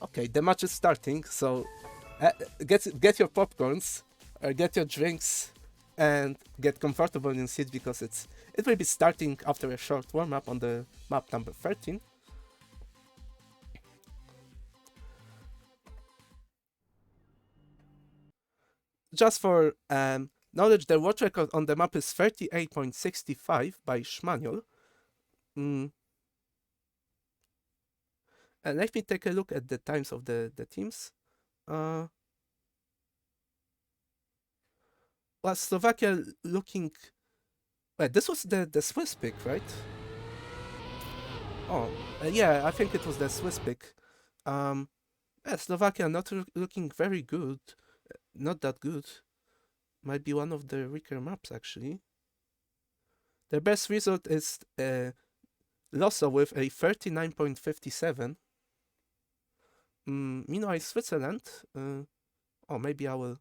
Okay, the match is starting, so get your popcorns, get your drinks, and get comfortable in your seat because it will be starting after a short warm up on the map number 13. Just for knowledge, the world record on the map is 38.65 by Schmanuel. And let me take a look at the times of the teams. Well, Slovakia looking. Wait, this was the Swiss pick, right? Oh, yeah, I think it was the Swiss pick. Yeah, Slovakia not looking very good. Not that good. Might be one of the weaker maps, actually. The best result is Losso with a 39.57. Meanwhile, Switzerland. Oh, maybe I will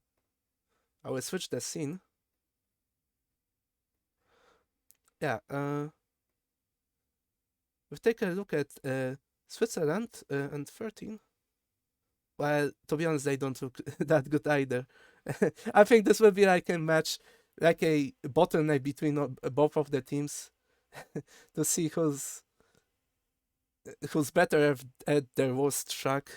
switch the scene. Yeah. We'll take a look at Switzerland and 13. Well, to be honest, they don't look that good either. I think this will be like a match, like a bottleneck between both of the teams to see who's better at their worst track.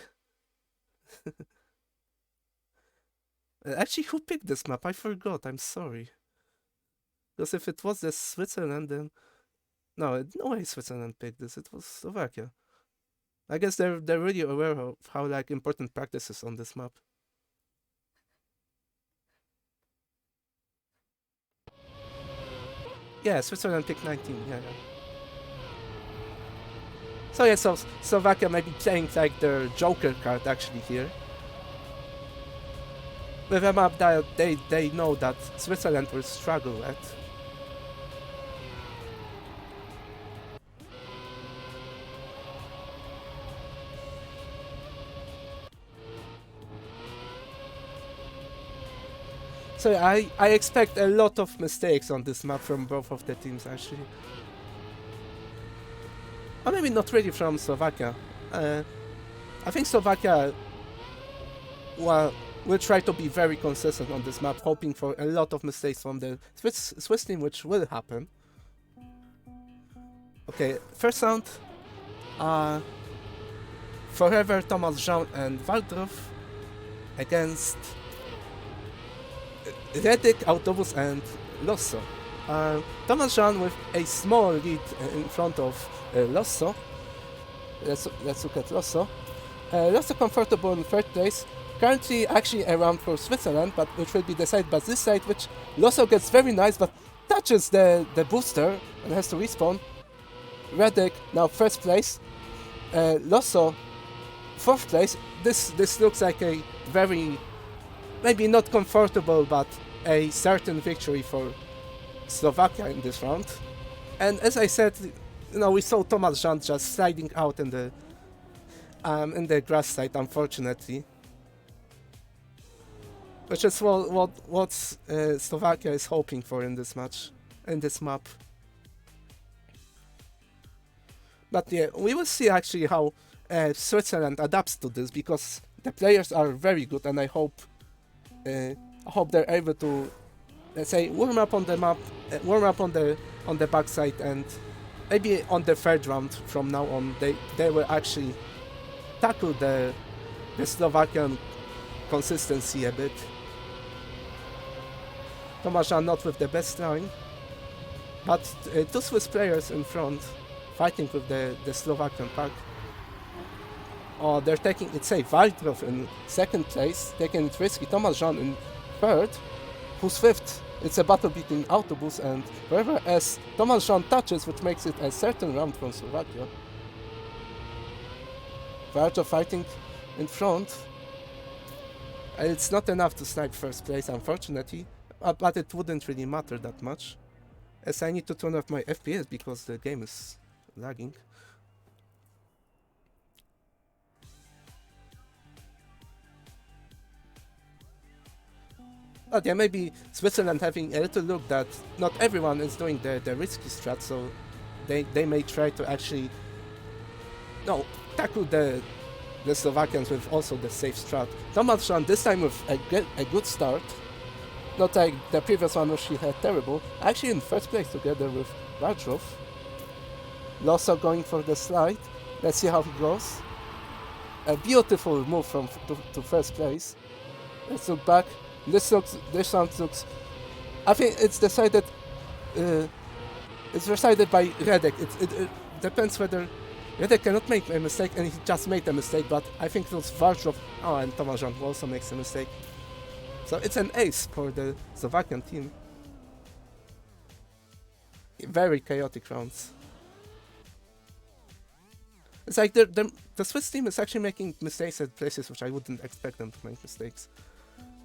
Actually, who picked this map? I forgot. I'm sorry. Because if it was the Switzerland, then no way Switzerland picked this. It was Slovakia. I guess they're really aware of how like important practice is on this map. Yeah, Switzerland picked 19. Yeah. So yeah, so Slovakia might be playing like their Joker card actually here. With a map that they know that Switzerland will struggle at. So I expect a lot of mistakes on this map from both of the teams actually. Or maybe not really from Slovakia. I think Slovakia will try to be very consistent on this map, hoping for a lot of mistakes from the Swiss team, which will happen. Okay, first round. Forever, Thomas Jean and Waldorf against Reddick, Autobus and Losso. Thomas Jean with a small lead in front of Losso. Let's look at Losso. Losso comfortable in third place. Currently actually around for Switzerland, but which will be decided by this side, which Losso gets very nice, but touches the booster and has to respawn. Reddick now first place. Losso fourth place. This looks like a very, maybe not comfortable, but a certain victory for Slovakia in this round. And as I said, we saw Thomas Jean just sliding out in the grass side, unfortunately. Which is what Slovakia is hoping for in this match, in this map. But yeah, we will see actually how Switzerland adapts to this, because the players are very good, and I hope they're able to, let's say, warm up on the map, warm up on the backside, and maybe on the third round from now on they will actually tackle the Slovakian consistency a bit. Tomasza not with the best line, but two Swiss players in front fighting with the Slovakian pack. Oh, they're taking it safe. Waldorf in second place, taking it risky. Thomas Jean in third, who's fifth. It's a battle between Autobus and whoever, as Thomas Jean touches, which makes it a certain round from Slovakia. Waldorf fighting in front. It's not enough to snipe first place, unfortunately, but it wouldn't really matter that much, as I need to turn off my FPS because the game is lagging. But yeah, maybe Switzerland having a little look that not everyone is doing the risky strat, so they may try to actually tackle the the Slovakians with also the safe strat. Tomasz Jan this time with a good start. Not like the previous one which he had terrible. Actually in first place together with Vartrov. Losso going for the slide. Let's see how he goes. A beautiful move to first place. Let's look back. This round looks. I think it's decided. It's decided by Redek. It depends whether Redek cannot make a mistake, and he just made a mistake. But I think it was Vartrov. Oh, and Tomasz Jan also makes a mistake. So it's an ace for the Slovakian team. Very chaotic rounds. It's like the Swiss team is actually making mistakes at places which I wouldn't expect them to make mistakes.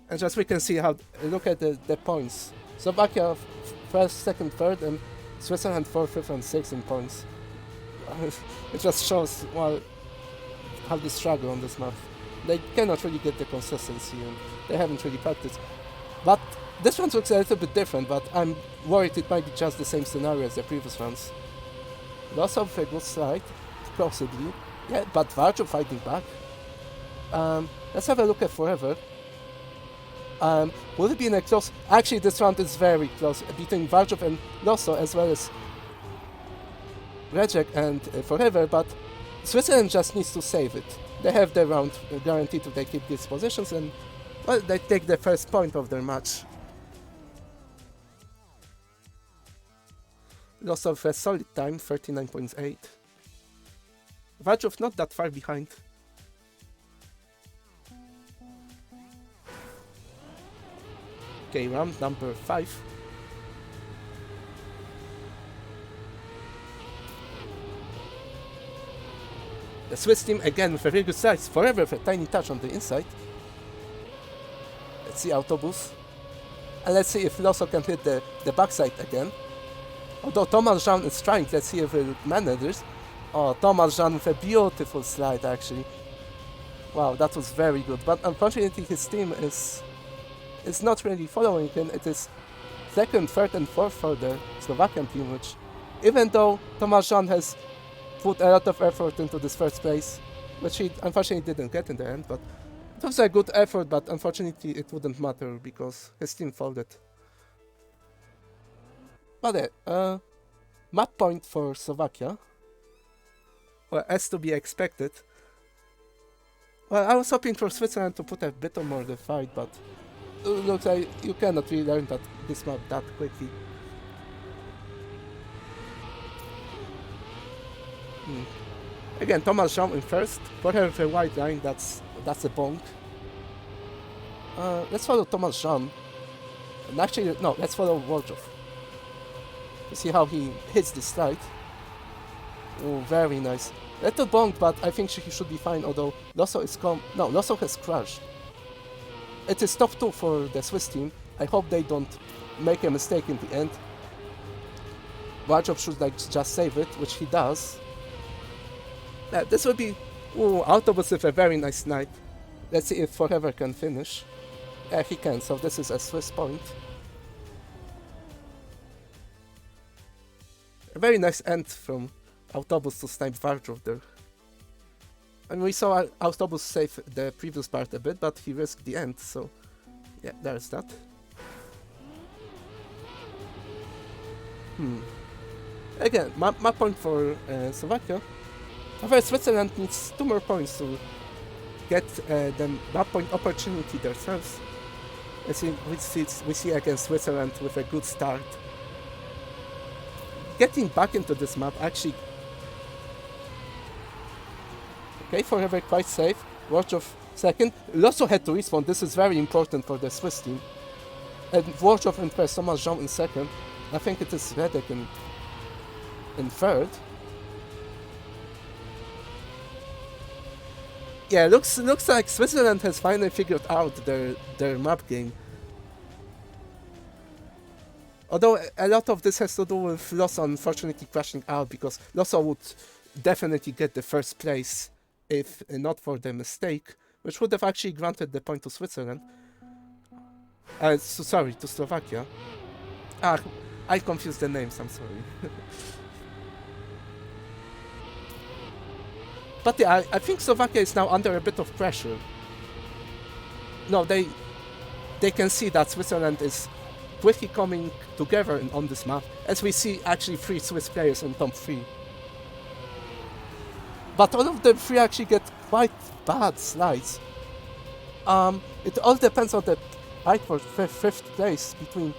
And just we can see how, look at the points. Slovakia first, second, third, and Switzerland 4th, 5th, and 6th in points. It just shows, well, how they struggle on this map. They cannot really get the consistency, and they haven't really practiced. But this one looks a little bit different, but I'm worried it might be just the same scenario as the previous ones. Lots of a good slide, possibly. Yeah, but Vartrov fighting back. Let's have a look at Forever. Will it be in a close... Actually, this round is very close between Vartrov and Losso, as well as Rejek and Forever, but Switzerland just needs to save it. They have the round guaranteed if they keep these positions, and well, they take the first point of their match. Losso with a solid time, 39.8. Vartrov not that far behind. Okay, round number 5. The Swiss team again with a very good size. Forever with a tiny touch on the inside. Let's see Autobus. And let's see if Losso can hit the backside again. Although Tomasz Jan is trying, let's see if it manages. Oh, Tomasz Jan with a beautiful slide actually. Wow, that was very good. But unfortunately his team is not really following him. It is second, third, and fourth for the Slovakian team, which, even though Tomasz Jan has put a lot of effort into this first place, which he unfortunately didn't get in the end, but it was a good effort, but unfortunately it wouldn't matter because his team folded. But map point for Slovakia. Well, as to be expected. Well, I was hoping for Switzerland to put a bit more of the fight, but looks like you cannot really learn this map that quickly. Again, Tomasz Jan in first. Forever with a wide line, that's a bonk. Let's follow Tomasz Jan. And actually, no, let's follow Vartrov. To see how he hits this slide. Oh, very nice. Little bonk, but I think he should be fine, although Losso is no, Losso has crashed. It is top 2 for the Swiss team. I hope they don't make a mistake in the end. Vartrov should just save it, which he does. This will be Autobus with a very nice snipe. Let's see if Forever can finish. He can, so this is a Swiss point. A very nice end from Autobus to snipe Vartrov there. And we saw Autobus save the previous part a bit, but he risked the end, so yeah, there's that. Again, map point for Slovakia. However, Switzerland needs 2 more points to get the map point opportunity themselves. As we see again Switzerland with a good start. Getting back into this map actually. Okay, Forever quite safe. Vartrov second. Losso had to respawn. This is very important for the Swiss team. And Vartrov in first, Tomasz Jan in second. I think it is Redek in third. Yeah, looks like Switzerland has finally figured out their map game. Although a lot of this has to do with Losso unfortunately crashing out, because Losso would definitely get the first place if not for the mistake, which would have actually granted the point to Switzerland. Sorry, to Slovakia. I confused the names, I'm sorry. But yeah, I think Slovakia is now under a bit of pressure. No, they can see that Switzerland is quickly coming together on this map, as we see actually 3 Swiss players in top 3. But all of them 3 actually get quite bad slides. It all depends on the fight for 5th place between...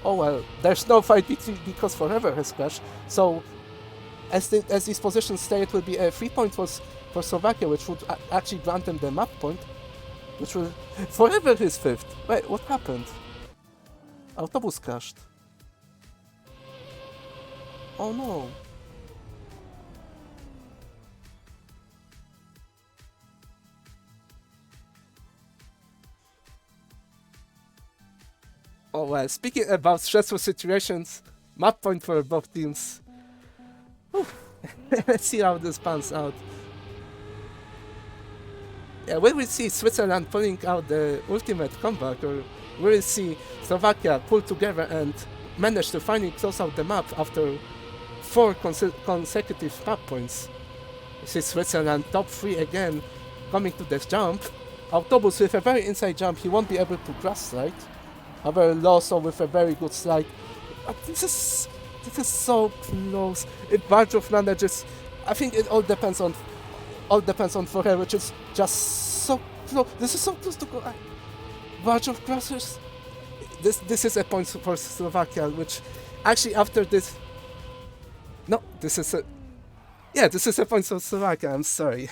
Oh well, there's no fight between because Forever has crashed, so as these positions stay, it will be a 3 point for Slovakia, which would actually grant them the map point, which will... Forever is 5th! Wait, what happened? Autobus crashed. Oh no. Oh well, speaking about stressful situations, map point for both teams. Let's see how this pans out. Yeah, will we see Switzerland pulling out the ultimate comeback, or will we see Slovakia pull together and manage to finally close out the map after 4 consecutive map points? We see Switzerland top 3 again, coming to this jump. Autobus with a very inside jump, he won't be able to grass slide. However, Loso with a very good slide. But this is so close. If Barjov manages, I think it all depends on Forever, which is just so close. This is so close to go. Barjov crashes. This is a point for Slovakia, which actually after this... No, this is a... Yeah, this is a point for Slovakia, I'm sorry.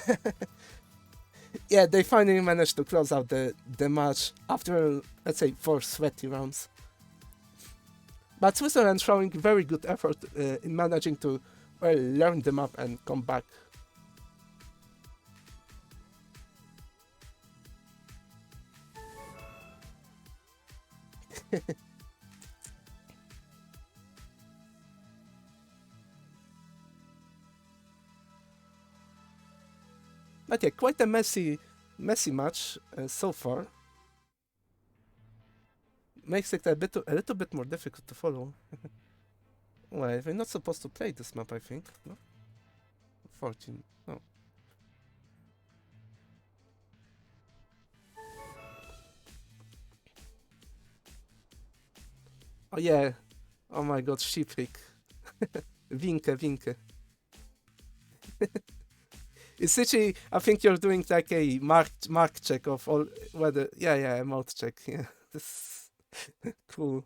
Yeah, they finally managed to close out the match after, let's say, 4 sweaty rounds. But Switzerland showing very good effort in managing to learn the map and come back. But yeah, quite a messy match so far. Makes it a little bit more difficult to follow. Well, we're not supposed to play this map, I think. No? 14. No. Oh yeah. Oh my god, sheephick. Winke. It's literally, I think you're doing like a mark check of all whether... Yeah, a mouth check. Yeah, this cool.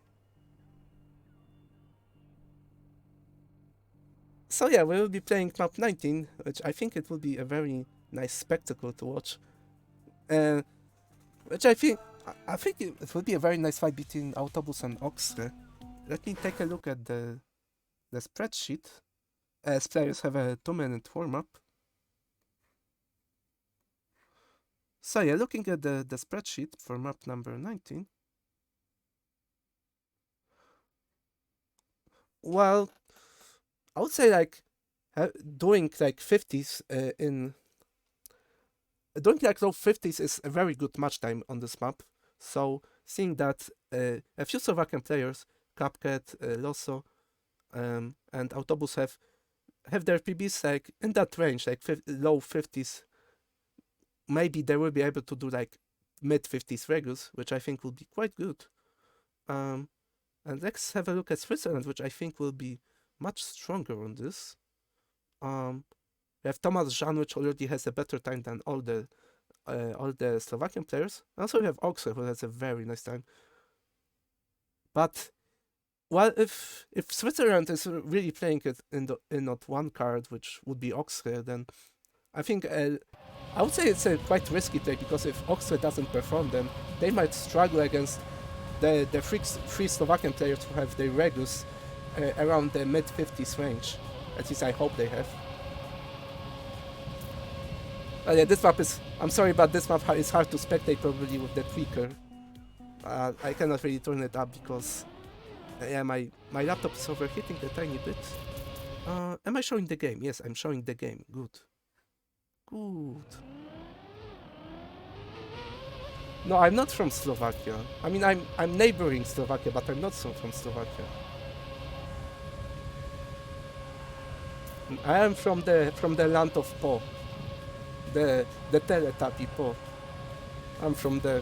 So yeah, we will be playing map 19, which I think it will be a very nice spectacle to watch. Which I think it will be a very nice fight between Autobus and Oxre. Let me take a look at the spreadsheet, as players have a 2-minute warm-up. So yeah, looking at the spreadsheet for map number 19. Well, I would say like doing like 50s doing like low 50s is a very good match time on this map. So seeing that a few Slovakian players, Cupcat, Loso, and Autobus have their PBs like in that range, like low 50s. Maybe they will be able to do like mid 50s Regus, which I think will be quite good. And let's have a look at Switzerland, which I think will be much stronger on this. We have Thomas Jean, which already has a better time than all the Slovakian players. Also, we have Oxer, who has a very nice time. But well, if Switzerland is really playing it in not one card, which would be Oxer, then I think I would say it's a quite risky play, because if Oxford doesn't perform, then they might struggle against the 3 Slovakian players who have their Regus around the mid-50s range. At least I hope they have. But yeah, this map is... I'm sorry, but this map is hard to spectate probably with the tweaker. I cannot really turn it up because... yeah, my laptop is overheating a tiny bit. Am I showing the game? Yes, I'm showing the game. Good. No, I'm not from Slovakia. I mean, I'm neighboring Slovakia, but I'm not from Slovakia. I am from the land of Po. the Teletubby paw. I'm from there.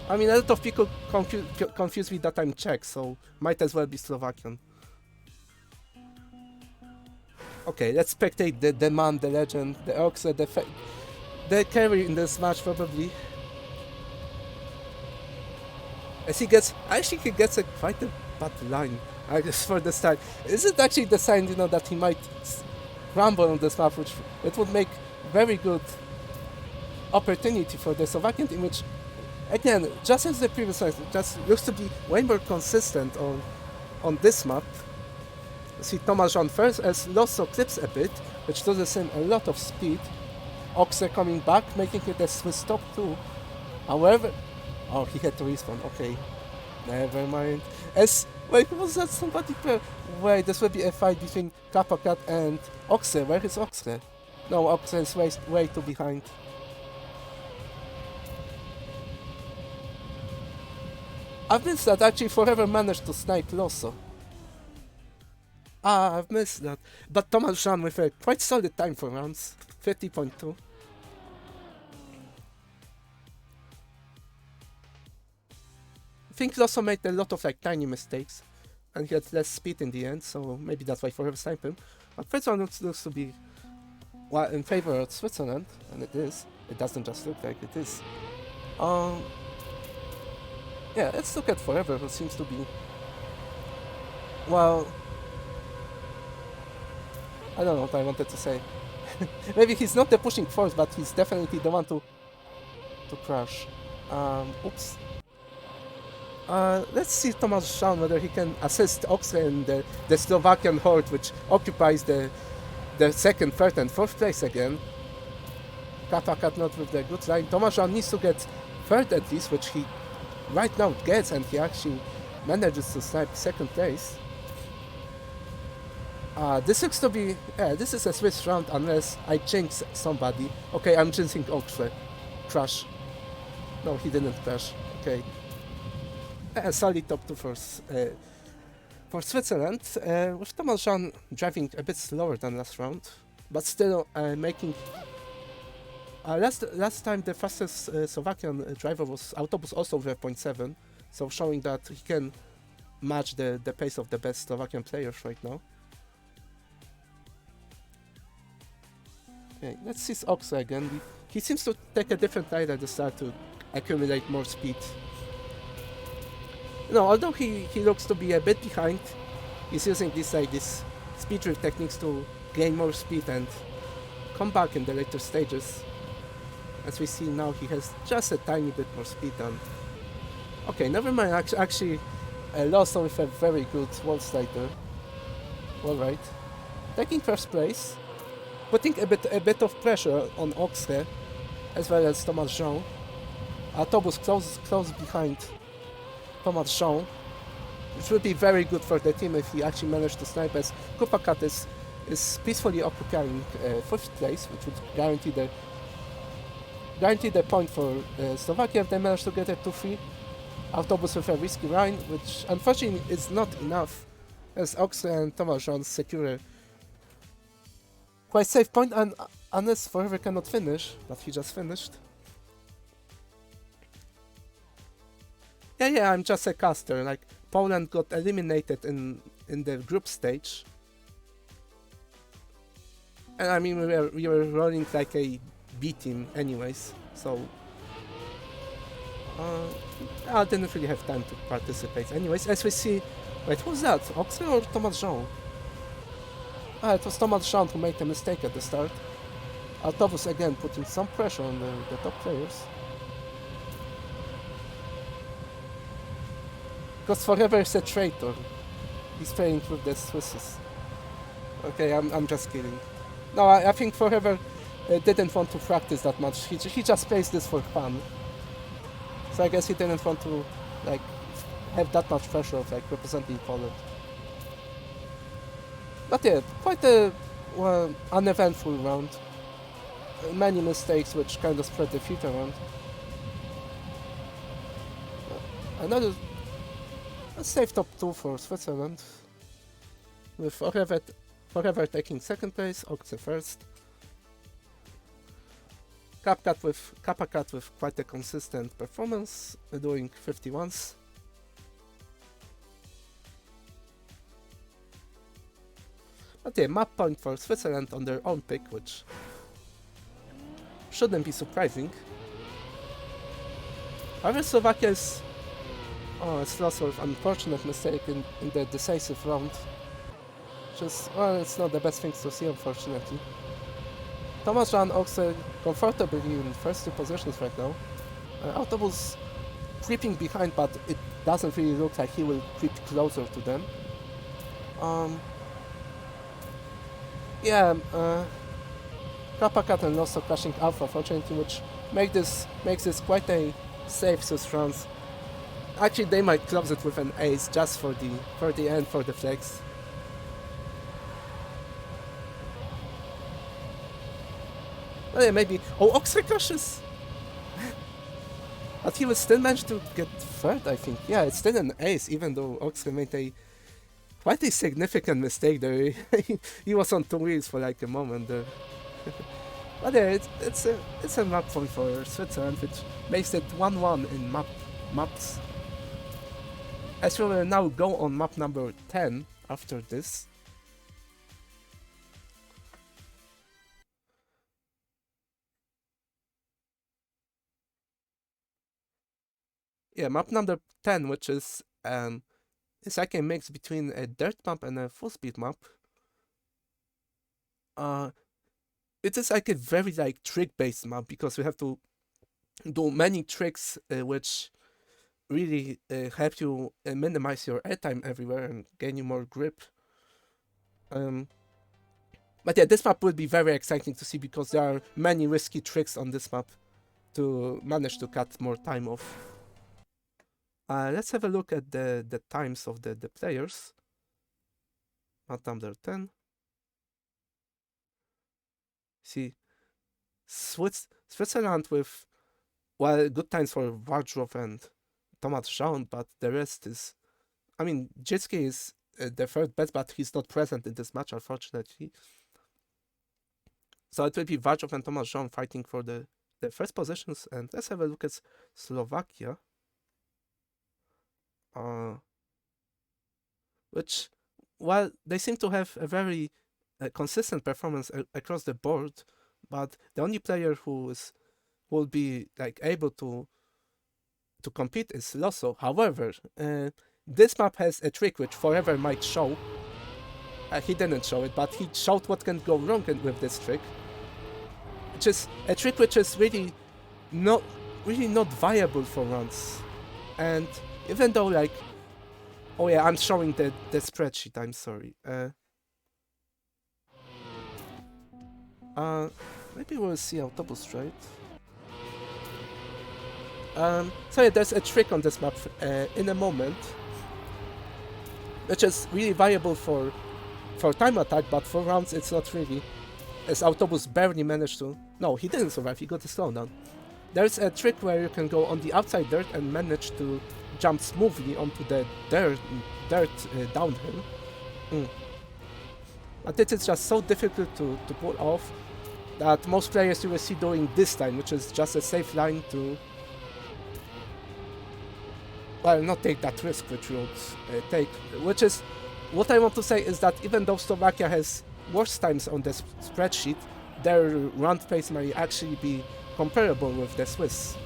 I mean, a lot of people confuse me that I'm Czech, so might as well be Slovakian. Okay, let's spectate the man, the legend, the Oxley, the carry in this match probably. As he gets, actually he gets quite a bad line, I guess, for the start. Is it actually the sign, that he might rumble on this map, which it would make very good opportunity for the Slovakian team, which, again, just as the previous match, just looks to be way more consistent on this map. See Thomas Jean first, as Losso clips a bit, which does him a lot of speed. Oxer coming back, making it a Swiss top too. However, oh, he had to respawn, okay. Never mind. Wait, was that somebody? Wait, this will be a fight between Kappakat and Oxer. Where is Oxer? No, Oxer is way too behind. I've missed that, actually Forever managed to snipe Losso. I've missed that. But Thomas Jean with a quite solid time for rounds. 50.2. I think Losso made a lot of tiny mistakes. And he had less speed in the end, so maybe that's why Forever sniped him. But first one looks to be in favor of Switzerland, and it is. It doesn't just look like it is. Yeah, let's look at Forever, who seems to be, well, I don't know what I wanted to say. Maybe he's not the pushing force, but he's definitely the one to crash. Oops. Let's see Thomas Jean whether he can assist Oxley in the Slovakian horde, which occupies the second, third, and fourth place again. Kappakat not with the good line. Thomas Jean needs to get third at least, which he right now gets, and he actually manages to snipe second place. This looks to be, this is a Swiss round unless I jinx somebody. Okay, I'm jinxing Oxley. Crash. No, he didn't crash. Okay. A solid top 2 for Switzerland, with Thomas Jean driving a bit slower than last round, but still making. Last time the fastest Slovakian driver was Autobus, also with 0.7, so showing that he can match the pace of the best Slovakian players right now. Okay, let's see Oxley again. He seems to take a different line at the start to accumulate more speed. Although he looks to be a bit behind, he's using these speed drift techniques to gain more speed and come back in the later stages. As we see now, he has just a tiny bit more speed than. Okay, never mind. Actually, Losso with a very good wall slider. All right, taking first place, putting a bit of pressure on Oxley, as well as Thomas Jean. Autobus close behind Thomas Jean, which would be very good for the team if he actually managed to snipe, as Kappakat is peacefully occupying 5th place, which would guarantee the point for Slovakia if they manage to get it 2-3. Autobus with a risky line, which unfortunately is not enough, as Oxley and Thomas Jean secure a quite safe point, and unless Forever cannot finish, but he just finished. Yeah, I'm just a caster. Poland got eliminated in the group stage, and I mean we were rolling like a B team anyways, so I didn't really have time to participate. Anyways, as we see, wait, who's that? Oxley or Thomas Jean? It was Thomas Jean who made a mistake at the start. Autobus again putting some pressure on the top players. Because Forever is a traitor. He's playing with the Swisses. Okay, I'm just kidding. No, I think Forever didn't want to practice that much. He just plays this for fun. So I guess he didn't want to have that much pressure of representing Poland. But yeah, quite a uneventful round. Many mistakes which kind of spread the field around. Another a safe top 2 for Switzerland, with Forever Forever taking second place, Okce first. Kappa with quite a consistent performance, doing 51s. But yeah, map point for Switzerland on their own pick, which shouldn't be surprising. However, Slovakia is... Oh, it's lost with unfortunate mistake in the decisive round. Just, well, it's not the best thing to see, unfortunately. Thomas Jan Okse comfortably in first two positions right now. Autobus creeping behind, but it doesn't really look like he will creep closer to them. Kappa and Losso crashing Alpha, fortunately, which makes this quite a safe Swiss round. Actually, they might close it with an ace just for the end, for the flex. Oh yeah, maybe. Oh, Okse crashes! But he will still manage to get third, I think. Yeah, it's still an ace, even though Okse made quite a significant mistake there. He was on two wheels for like a moment there. But yeah, it's a map point for Switzerland, which makes it 1-1 in maps. As we will now go on map number 10 after this. Yeah, map number 10, which is it's like a mix between a dirt map and a full speed map. It is like a very like trick based map because we have to do many tricks which really help you minimize your airtime everywhere and gain you more grip. But yeah, this map will be very exciting to see because there are many risky tricks on this map to manage to cut more time off. Let's have a look at the times of the players. Map number 10. See, Switzerland with, well, good times for Wardrow and Thomas Jean, but the rest is... I mean, Jitski is the third best, but he's not present in this match, unfortunately. So it will be Wardrow and Thomas Jean fighting for the first positions, and let's have a look at Slovakia. Which, well, they seem to have a very consistent performance across the board, but the only player who will be like able to compete is Losso. However, this map has a trick which Forever might show. He didn't show it, but he showed what can go wrong with this trick, which is a trick which is really not viable for runs. And even though, like, oh yeah, I'm showing the spreadsheet, I'm sorry. Maybe we'll see Autobus, right? So yeah, there's a trick on this map in a moment, which is really viable for time attack, but for rounds it's not really, as Autobus barely managed to... No, he didn't survive, he got a slowdown. There's a trick where you can go on the outside dirt and manage to jump smoothly onto the dirt downhill. But it is just so difficult to pull off that most players you will see doing this line, which is just a safe line to, well, not take that risk which you would take. Which is, what I want to say is that even though Slovakia has worse times on this spreadsheet, their round pace may actually be comparable with the Swiss.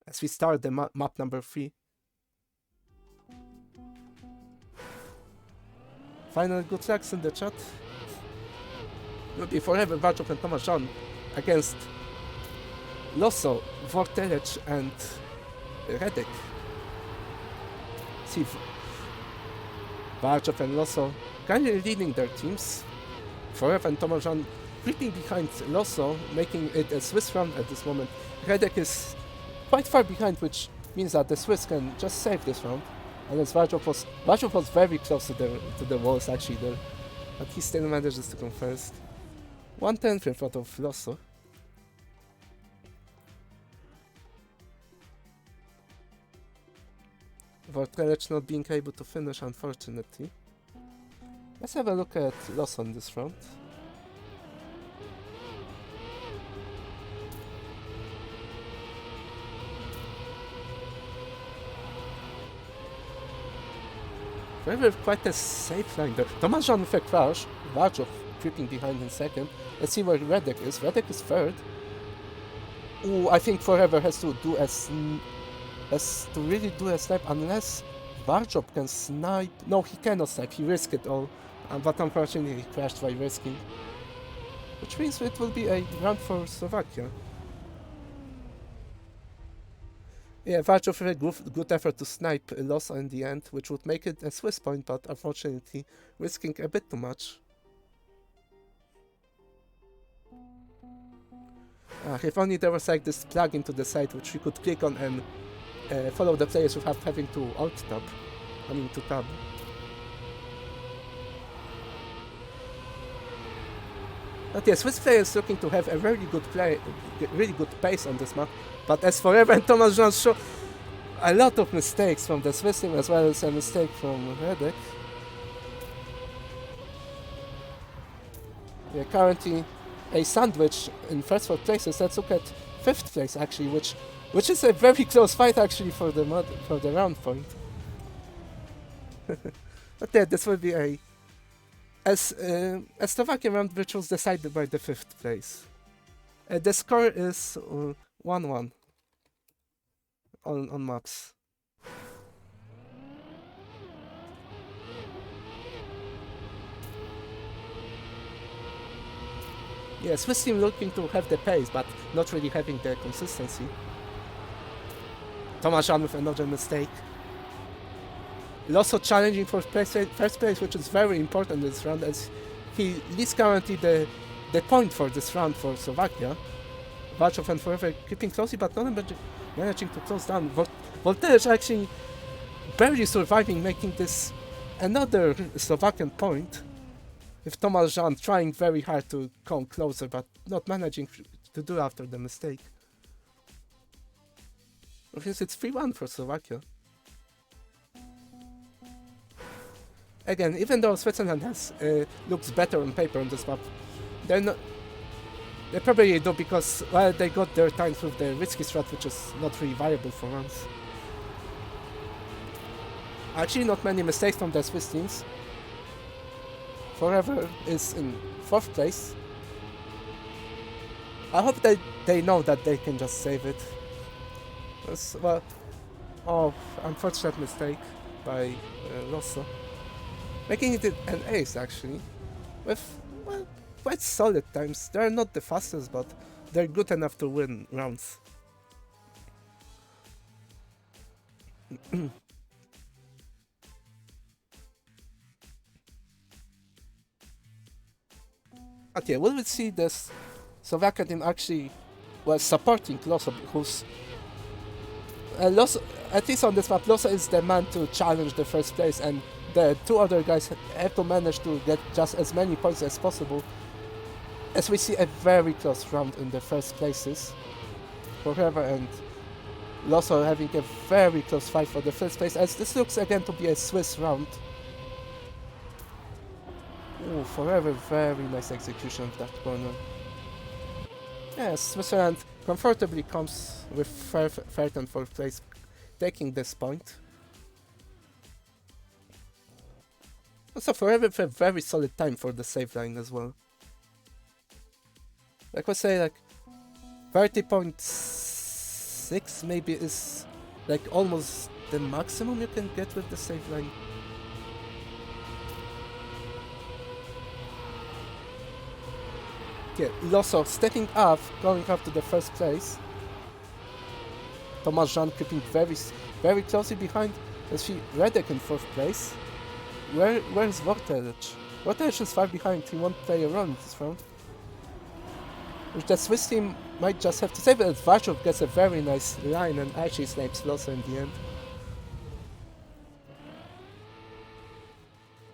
As we start the map number 3. Final good lucks in the chat. Will be Forever, Wardrow and Thomas Jean against Losso, Vortelec and Redek. See, Wardrow and Losso currently leading their teams. Forever and Thomas Jean creeping behind Losso, making it a Swiss round at this moment. Redek is quite far behind, which means that the Swiss can just save this round. Unless Wardrow was very close to the walls actually there, but he still manages to come first. 1/10 in front of Losso. Vortelec not being able to finish, unfortunately. Let's have a look at loss on this front. Very quite a safe line there. Tomasz Jan with a crash. Varchov creeping behind in second. Let's see where Redek is. Redek is third. Ooh, I think Forever has to do really do a snipe unless Varchov can snipe. No, he cannot snipe. He risked it all. But unfortunately he crashed while risking. Which means it will be a round for Slovakia. Yeah, Varchov with a good effort to snipe a loss in the end, which would make it a Swiss point, but unfortunately risking a bit too much. If only there was like this plugin to the side which you could click on and follow the players without having to alt-tab. I mean to tab. But yeah, Swiss players looking to have a really good pace on this map. But as Forever and Tomasz Jan show a lot of mistakes from the Swiss team as well as a mistake from Redek. We are currently a sandwich in first 4 places. Let's look at 5th place actually, which is a very close fight actually for the round point. But yeah, this will be a Slovakian round which was decided by the 5th place. The score is 1-1 on maps. Yeah, Swiss team looking to have the pace, but not really having the consistency. Tomasz Jan with another mistake. Losso challenging for first place, which is very important in this round, as he leads currently the point for this round for Slovakia. Varchov and Forever keeping closely, but not managing to close down. Voltelec actually barely surviving, making this another Slovakian point. With Tomasz Jan trying very hard to come closer, but not managing to do after the mistake. Because it's 3-1 for Slovakia. Again, even though Switzerland looks better on paper on this map, they probably do because, well, they got their times with the risky strat, which is not really viable for once. Actually, not many mistakes from the Swiss teams. Forever is in 4th place. I hope they know that they can just save it. Well, oh, unfortunate mistake by Losso. Making it an ace actually, with, well, quite solid times. They're not the fastest, but they're good enough to win rounds. But yeah, will we see this Slovakia team actually supporting Losso, who's Losso, at least on this map, Losso is the man to challenge the first place, and the 2 other guys have to manage to get just as many points as possible, as we see a very close round in the first places. Forever and Losso having a very close fight for the first place, as this looks again to be a Swiss round. Ooh, Forever, very nice execution of that corner. Yes, Switzerland comfortably comes with 3rd and 4th place, taking this point. Also, Forever with a very solid time for the save line as well. Like I say, like 30.6 maybe is like almost the maximum you can get with the save line. Yeah, Losso stepping up, going up to the 1st place. Tomasz Jan creeping very closely behind. Let's see Redek in 4th place. Where's Vortelec? Vortelec is far behind, he won't play around this round. Which the Swiss team might just have to save it, as Varchov gets a very nice line and actually snipes Losso in the end.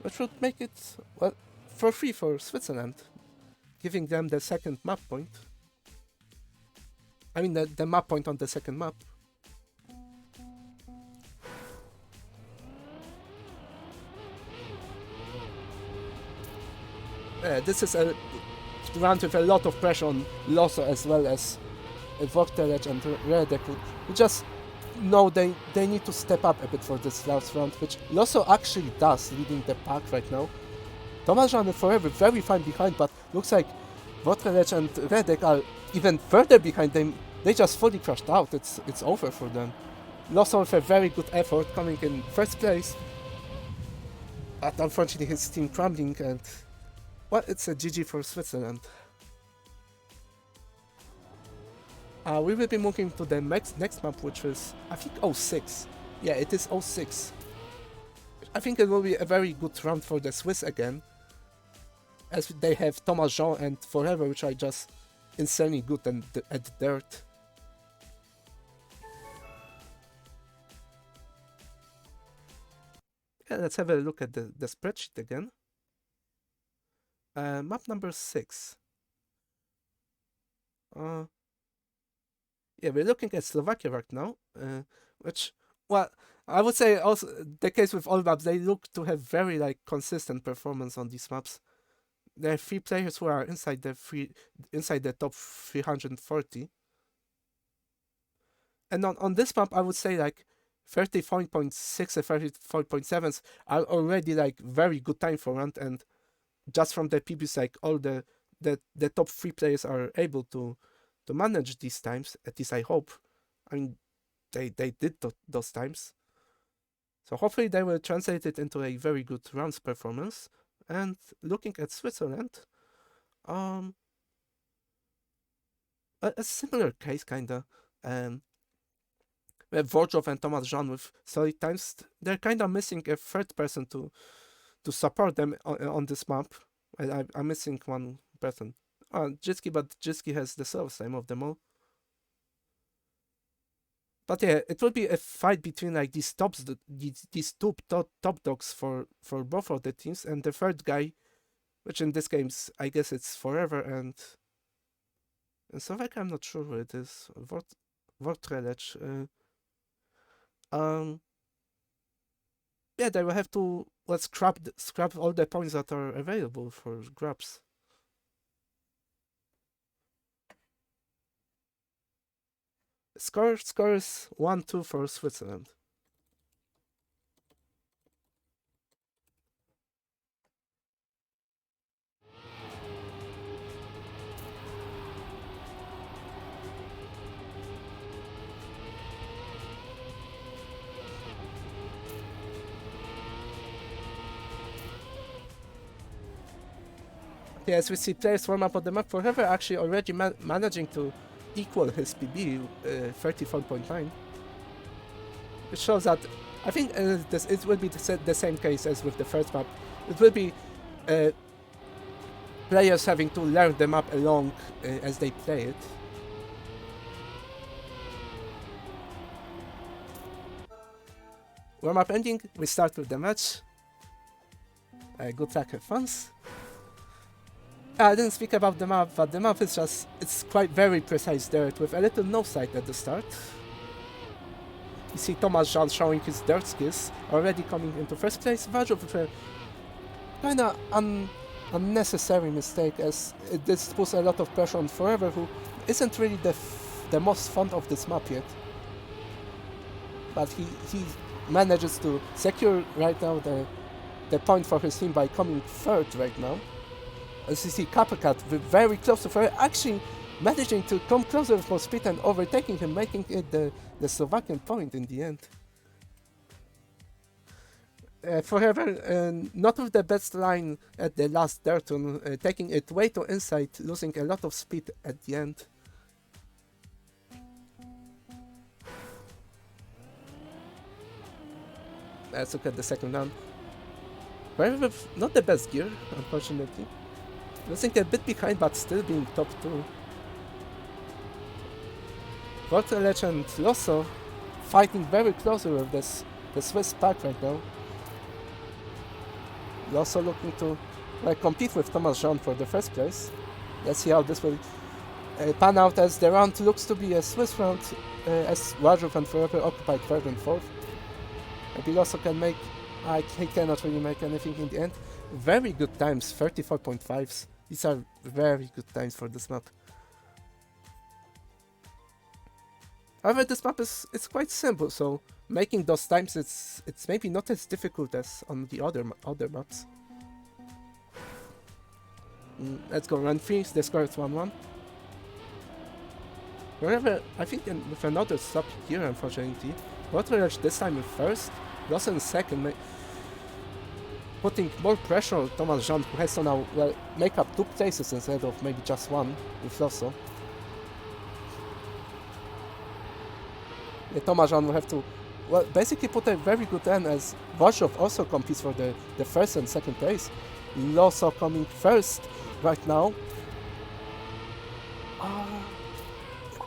Which would make it, well, for free for Switzerland, giving them the 2nd map point. I mean the map point on the 2nd map. This is a round with a lot of pressure on Loso as well as Vortelec and Redek, who just know they need to step up a bit for this last round, which Loso actually does, leading the pack right now. Tomasz and Forever very fine behind, but looks like Vortelec and Redek are even further behind them. They just fully crashed out. It's over for them. Loso with a very good effort, coming in first place. But unfortunately his team crumbling, and well, it's a GG for Switzerland. We will be moving to the next map, which is, I think, 06. Yeah, it is 06. I think it will be a very good round for the Swiss again, as they have Thomas Jean and Forever, which are just insanely good at dirt. Yeah, let's have a look at the spreadsheet again. Map number 6. Yeah, we're looking at Slovakia right now, which, well, I would say also the case with all maps, they look to have very consistent performance on these maps. There are 3 players who are inside the top 340. And on this map, I would say 34.6 and 34.7s are already very good time for round, and just from the previous all the top 3 players are able to manage these times, at least I hope. I mean, they did those times. So hopefully they will translate it into a very good rounds performance. And looking at Switzerland, a similar case kinda. We have Vorjov and Thomas Jean with solid times. They're kinda missing a third person to support them on this map. I'm missing one person. Jitski, but Jitski has the slowest time of them all. But yeah, it will be a fight between these tops, these two top dogs for both of the teams, and the third guy, which in this case I guess it's Forever and Slovakia. I'm not sure who it is. Vortelec. Yeah, they will have to scrap all the points that are available for grabs. Score is 1-2 for Switzerland. Yeah, as we see players warm up on the map, Forever actually already managing to equal his PB, 34.9, which shows that I think it will be the same case as with the first map. It will be players having to learn the map along as they play it. Warm up ending, we start with the match. Good luck, have fun. I didn't speak about the map, but the map is it's quite very precise dirt with a little no sight at the start. You see Thomas Jean showing his dirt skills, already coming into first place. Vajov with a kinda unnecessary mistake, as this puts a lot of pressure on Forever, who isn't really the most fond of this map yet. But he manages to secure right now the point for his team by coming third right now. As you see, Capricat very close to Forever, actually managing to come closer with more speed and overtaking him, making it the Slovakian point in the end. Forever, not with the best line at the last dirt turn, taking it way too inside, losing a lot of speed at the end. Let's look at the second round. Forever with not the best gear, unfortunately. Losing a bit behind, but still being top 2. Vortelec and Loso fighting very closely with the Swiss pack right now. Loso looking to compete with Thomas Jean for the first place. Let's see how this will pan out, as the round looks to be a Swiss round, as Rajov and Forever occupied third and fourth. Maybe Loso can make... he cannot really make anything in the end. very good times, 34.5s. These are very good times for this map. However, this map is quite simple, so making those times it's maybe not as difficult as on the other maps. Let's go run 3, the score is 1-1. However, I think with another stop here, unfortunately, Waterledge this time in first, Losso in second, putting more pressure on Thomas Jean, who has to now make up 2 places instead of maybe just 1 with Losso. Thomas Jean will have to basically put a very good end, as Varsov also competes for the first and second place. Losso coming first right now.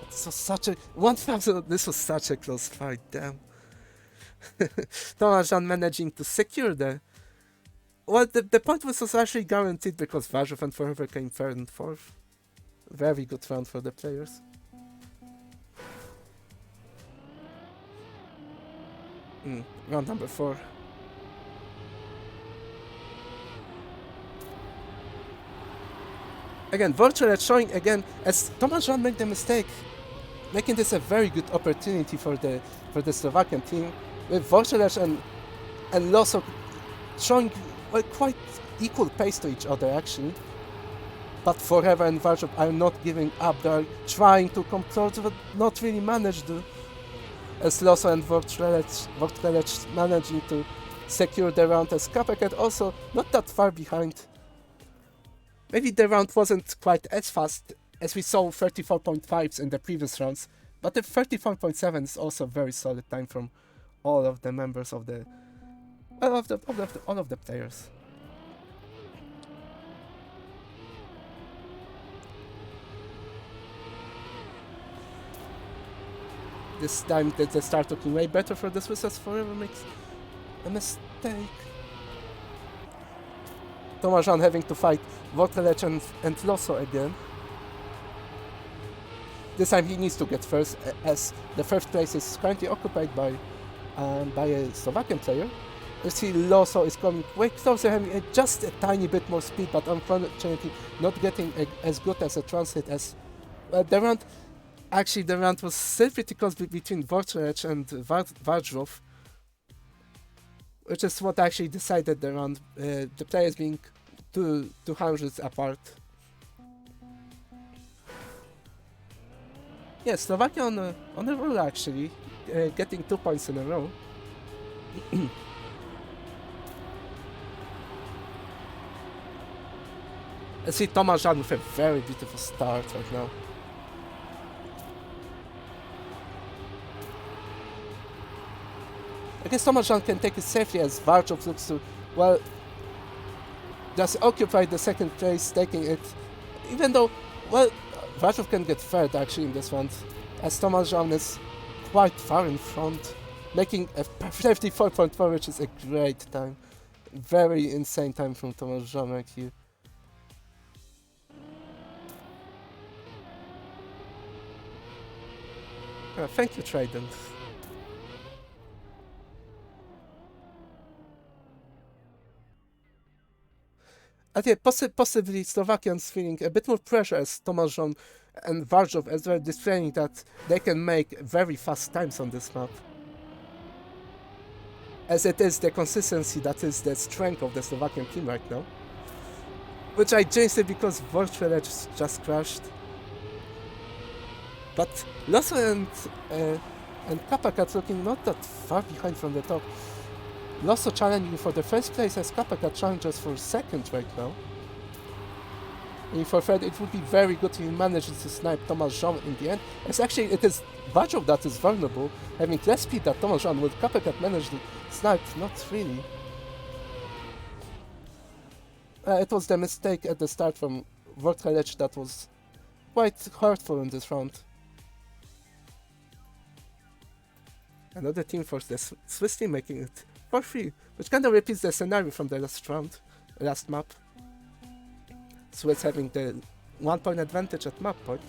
This was such a 1000. This was such a close fight. Damn. Thomas Jean managing to secure the. Well, the point was actually guaranteed because Varsov and Forever came third and fourth. Very good round for the players. Round number 4. Again, Vorcelet showing again, as Thomas Jean made the mistake, making this a very good opportunity for the Slovakian team, with Vorcelet and Losso showing quite equal pace to each other actually. But Forever and Varsov are not giving up, they are trying to control, but not really managed to. As Losso and Vorcelet managing to secure the round, as Kapaket also not that far behind. Maybe the round wasn't quite as fast as we saw 34.5s in the previous rounds, but the 34.7 is also a very solid time from all of the members of the all of the players. This time they start looking way better for the Swiss, as Forever makes a mistake. Thomas Jean having to fight Vorcelet and Losso again. This time he needs to get first, as the first place is currently occupied by a Slovakian player. You see Losso is coming way closer, having just a tiny bit more speed, but unfortunately not getting as good as a transit as the round. Actually, the round was still pretty close between Vorcelet and Vardrov, which is what actually decided the round, the players being 200s apart. Yeah, Slovakia on a roll actually, getting 2 points in a row. I see Thomas Jean with a very beautiful start right now. I guess Thomas Jean can take it safely, as Vardrov looks to, well, just occupy the second place, taking it. Even though, well, Vardrov can get third actually in this round, as Thomas Jean is quite far in front, making a 54.4, which is a great time. Very insane time from Thomas Jean right here. Thank you, Trident. Okay, possibly Slovakians feeling a bit more pressure, as Thomas Jean and Vardrov as well displaying that they can make very fast times on this map. As it is the consistency that is the strength of the Slovakian team right now. Which I jinxed it because Vorcelet just crashed. But Losso and Kapakat looking not that far behind from the top. Losso challenging for the first place, as Kapakat challenges for second right now. And for third, it would be very good if he manages to snipe Thomas Jean in the end, as actually it is Vardrov that is vulnerable, having less speed than Thomas Jean. Will Kapakat manage to snipe? Not really. It was the mistake at the start from Vorcelet that was quite hurtful in this round. Another team for the Swiss team making it for free, which kind of repeats the scenario from the last map. Swiss having the 1 point advantage at map point.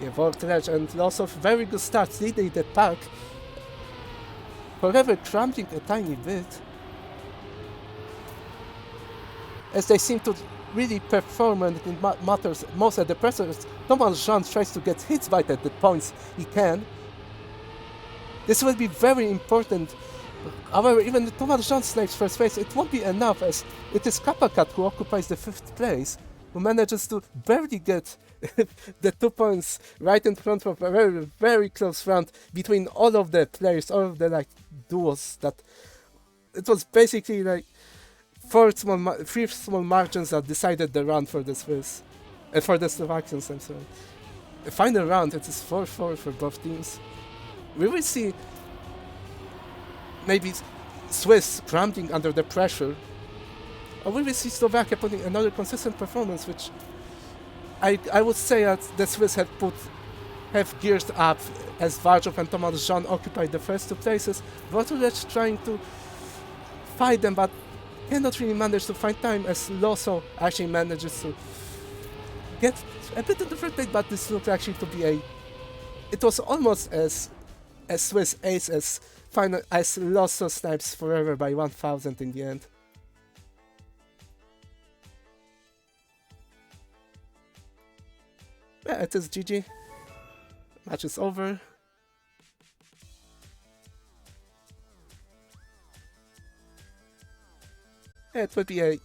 Yeah, Voltage and Losso, very good start, leading the pack. However, crumbling a tiny bit, as they seem to really perform and it matters most at the pressers. Thomas Jean tries to get hits by at the points he can. This will be very important. However, even if Thomas Jean snipes first place, it won't be enough, as it is Kapakat who occupies the 5th place, who manages to barely get the 2 points right in front of a very, very close round between all of the players, all of the like duos. That it was basically like three small margins that decided the round for this Swiss, for the Slovakians. I'm sorry. The final round, it is 4-4 for both teams. We will see maybe Swiss crumbling under the pressure, or we will see Slovakia putting another consistent performance, which I would say that the Swiss have geared up as Varjov and Tomasz Jean occupy the first 2 places. Voltage trying to fight them, but cannot really manage to find time, as Losso actually manages to get a bit in the first place, but this looked actually to be it was almost as Swiss ace as Losso snipes forever by 1000 in the end. Yeah, it is GG. Match is over. Yeah, it would be a